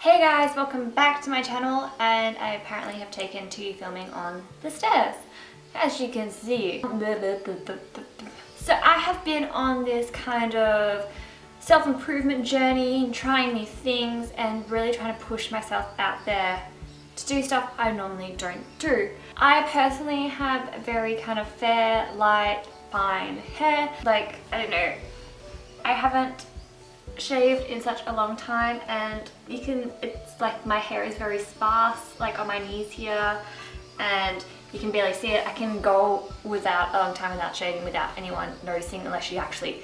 Hey guys, welcome back to my channel, and I apparently have taken to filming on the stairs, as you can see. So I have been on this kind of self-improvement journey, trying new things and really trying to push myself out there to do stuff I normally don't do. I personally have a very kind of fair, light, fine hair. Like, I don't know, I haven't shaved in such a long time, and it's like my hair is very sparse, like on my knees here, and you can barely see it. I can go without a long time without shaving without anyone noticing, unless you actually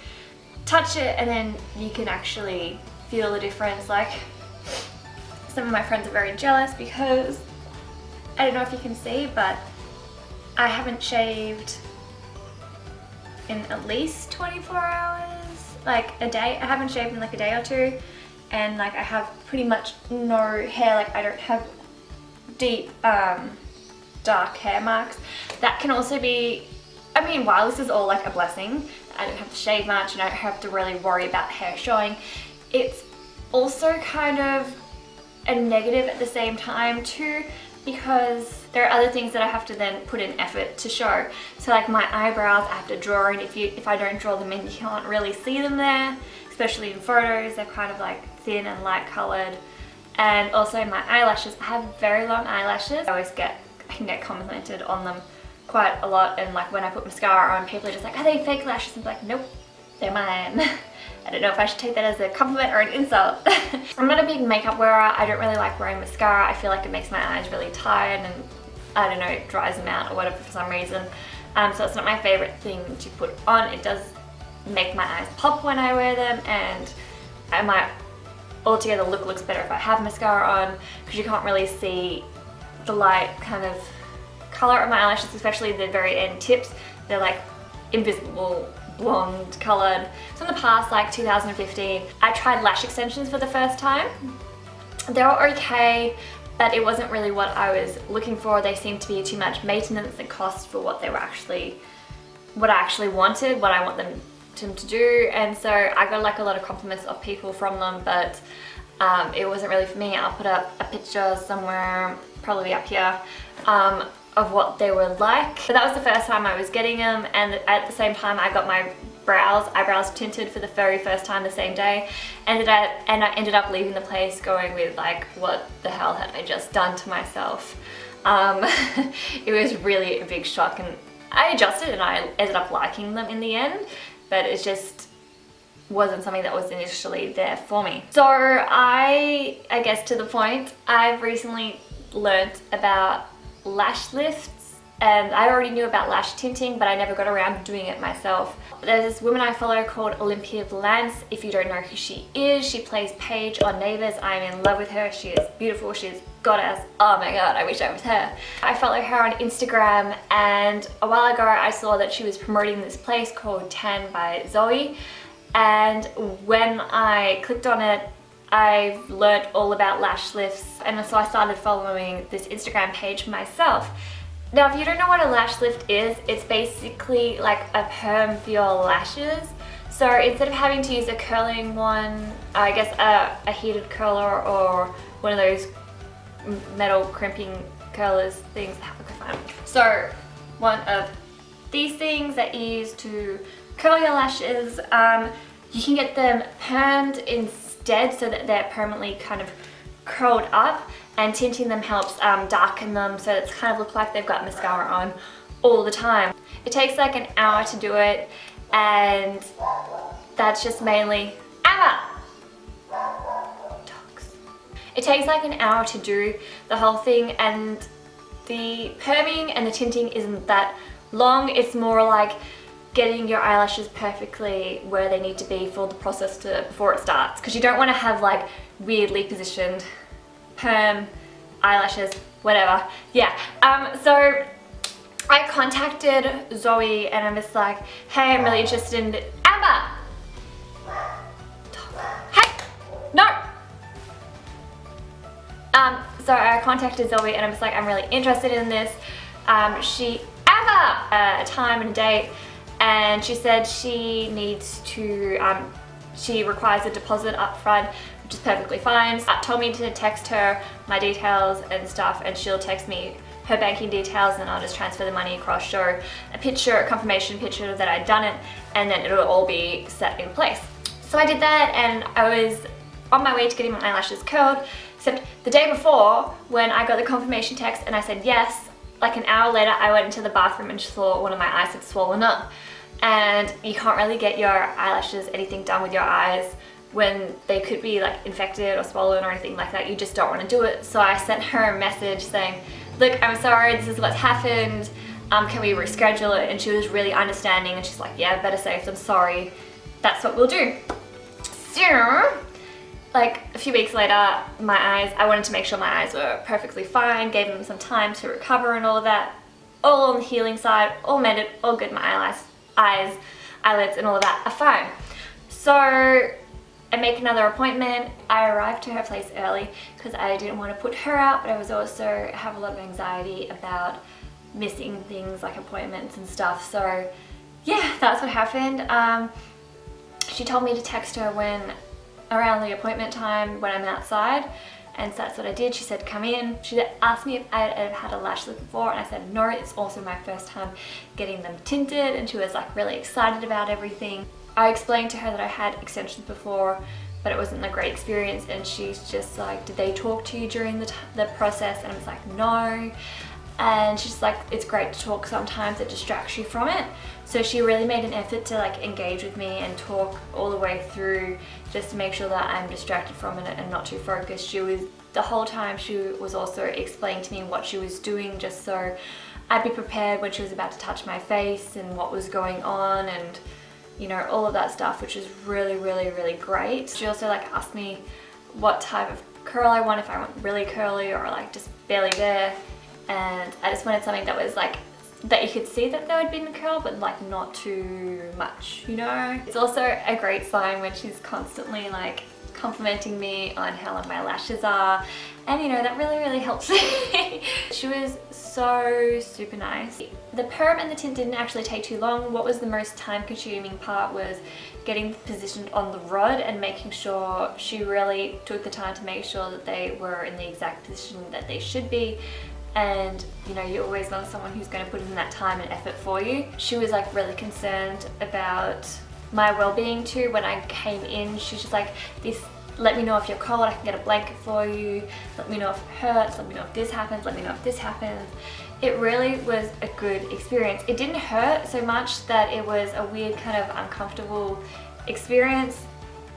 touch it, and then you can actually feel the difference. Like, some of my friends are very jealous because I don't know if you can see, but I haven't shaved in at least 24 hours. Like a day. I haven't shaved in like a day or two, and like I have pretty much no hair. Like I don't have deep dark hair marks. That can also be, I mean, while this is all like a blessing, I don't have to shave much and I don't have to really worry about hair showing, it's also kind of a negative at the same time too, because there are other things that I have to then put in effort to show. So like my eyebrows, I have to draw in. If I don't draw them in, you can't really see them there, especially in photos. They're kind of like thin and light colored. And also my eyelashes, I have very long eyelashes. I can get complimented on them quite a lot, and like when I put mascara on, people are just like, are they fake lashes? I'm like, nope, they're mine. I don't know if I should take that as a compliment or an insult. I'm not a big makeup wearer. I don't really like wearing mascara. I feel like it makes my eyes really tired, and I don't know, it dries them out or whatever for some reason. So it's not my favorite thing to put on. It does make my eyes pop when I wear them, and my altogether look looks better if I have mascara on, because you can't really see the light kind of color of my eyelashes, especially the very end tips. They're like invisible blonde colored. So in the past, like 2015, I tried lash extensions for the first time. They were okay, but it wasn't really what I was looking for. They seemed to be too much maintenance and cost for what they were what I actually wanted, what I want them to do. And so I got like a lot of compliments of people from them, but it wasn't really for me. I'll put up a picture somewhere, probably up here, of what they were like. But that was the first time I was getting them, and at the same time I got my eyebrows tinted for the very first time the same day, and I ended up leaving the place going with like, what the hell had I just done to myself? It was really a big shock, and I adjusted and I ended up liking them in the end, but it just wasn't something that was initially there for me. So I guess to the point, I've recently learnt about lash lifts, and I already knew about lash tinting, but I never got around to doing it myself. There's this woman I follow called Olympia Valance. If you don't know who she is, she plays Paige on Neighbours. I'm in love with her. She is beautiful. She's goddess. Oh my god, I wish I was her. I follow her on Instagram, and a while ago I saw that she was promoting this place called Tan by Zoe, and when I clicked on it, I learnt all about lash lifts, and so I started following this Instagram page myself. Now, if you don't know what a lash lift is, it's basically like a perm for your lashes. So instead of having to use a curling one, I guess a heated curler or one of those metal crimping curlers things. So one of these things that you use to curl your lashes, you can get them permed instead, so that they're permanently kind of curled up, and tinting them helps darken them so it's kind of look like they've got mascara on all the time. It takes like an hour to do it, and that's just mainly dogs. It takes like an hour to do the whole thing, and the perming and the tinting isn't that long. It's more like getting your eyelashes perfectly where they need to be for the process before it starts, because you don't want to have like weirdly positioned perm eyelashes, whatever. Yeah, so I contacted Zoe and I'm just like, hey, I'm really interested in Amber! Hey! No! So I contacted Zoe and I'm just like, I'm really interested in this. Amber! A time and a date, and she said she needs to she requires a deposit up front, which is perfectly fine. Told me to text her my details and stuff, and she'll text me her banking details, and I'll just transfer the money across, show a picture, a confirmation picture that I'd done it, and then it'll all be set in place. So I did that, and I was on my way to getting my eyelashes curled, except the day before when I got the confirmation text and I said yes, like an hour later I went into the bathroom and saw one of my eyes had swollen up. And you can't really get your eyelashes, anything done with your eyes when they could be like infected or swollen or anything like that. You just don't want to do it. So I sent her a message saying, look, I'm sorry, this is what's happened, can we reschedule it? And she was really understanding, and she's like, yeah, better safe than sorry, that's what we'll do. So, like a few weeks later, I wanted to make sure my eyes were perfectly fine, gave them some time to recover and all of that. All on the healing side, all mended, all good. My eyelids and all of that are fine. So I make another appointment. I arrived to her place early because I didn't want to put her out, but I was also have a lot of anxiety about missing things like appointments and stuff. So yeah, that's what happened. She told me to text her around the appointment time when I'm outside, and so that's what I did. She said come in. She asked me if I had ever had a lash lift before, and I said no, it's also my first time getting them tinted, and she was like really excited about everything. I explained to her that I had extensions before, but it wasn't a great experience, and she's just like, did they talk to you during the process? And I was like, no. And she's like, it's great to talk sometimes, it distracts you from it. So she really made an effort to like engage with me and talk all the way through, just to make sure that I'm distracted from it and not too focused. The whole time she was also explaining to me what she was doing, just so I'd be prepared when she was about to touch my face and what was going on, and you know, all of that stuff, which is really, really, really great. She also like asked me what type of curl I want, if I want really curly or like just barely there. And I just wanted something that was like, that you could see that there had been a curl, but like not too much, you know? It's also a great sign when she's constantly like complimenting me on how long my lashes are, and you know, that really, really helps me. She was so super nice. The perm and the tint didn't actually take too long. What was the most time consuming part was getting positioned on the rod and making sure she really took the time to make sure that they were in the exact position that they should be. And you know, you always want someone who's going to put in that time and effort for you. She was like really concerned about my well-being too. When I came in, she's just like, let me know if you're cold, I can get a blanket for you, let me know if it hurts, let me know if this happens, let me know if this happens. It really was a good experience. It didn't hurt so much that it was a weird kind of uncomfortable experience.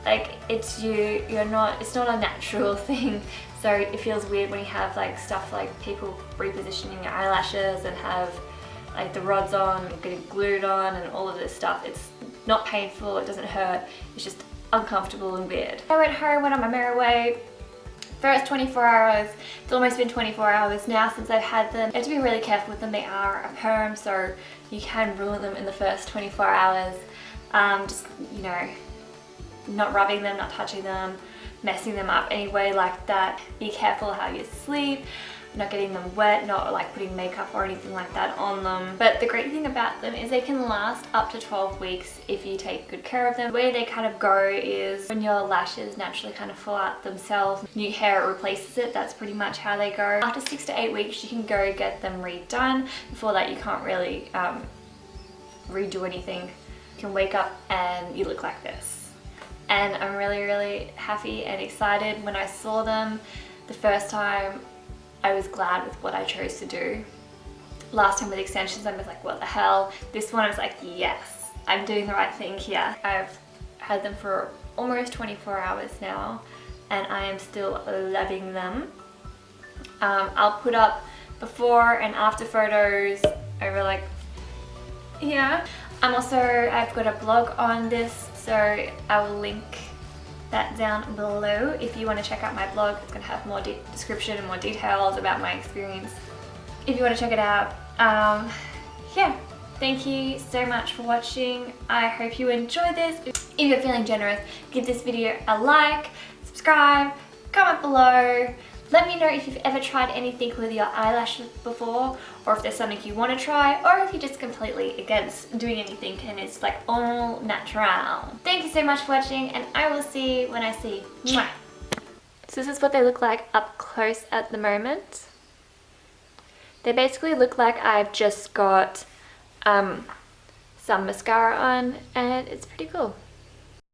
Like it's not a natural thing. So it feels weird when you have like stuff like people repositioning your eyelashes and have like the rods on, getting glued on and all of this stuff. It's not painful, it doesn't hurt, it's just uncomfortable and weird. I went home, went on my merry way. First 24 hours, it's almost been 24 hours now since I've had them. You have to be really careful with them. They are a perm, so you can ruin them in the first 24 hours. Just, you know, not rubbing them, not touching them, messing them up anyway like that. Be careful how you sleep, not getting them wet, not like putting makeup or anything like that on them. But the great thing about them is they can last up to 12 weeks if you take good care of them. The way they kind of go is when your lashes naturally kind of fall out themselves, new hair replaces it. That's pretty much how they go. After 6 to 8 weeks, you can go get them redone. Before that, you can't really redo anything. You can wake up and you look like this. And I'm really, really happy and excited. When I saw them the first time, I was glad with what I chose to do. Last time with extensions, I was like, what the hell? This one I was like, yes, I'm doing the right thing here. I've had them for almost 24 hours now, and I am still loving them. I'll put up before and after photos over like here. I've got a blog on this, so I will link that down below if you want to check out my blog. It's going to have more description and more details about my experience if you want to check it out. Yeah, thank you so much for watching. I hope you enjoyed this. If you're feeling generous, give this video a like, subscribe, comment below. Let me know if you've ever tried anything with your eyelashes before, or if there's something you want to try, or if you're just completely against doing anything and it's like all natural. Thank you so much for watching, and I will see you when I see you. Mwah. So this is what they look like up close at the moment. They basically look like I've just got some mascara on, and it's pretty cool.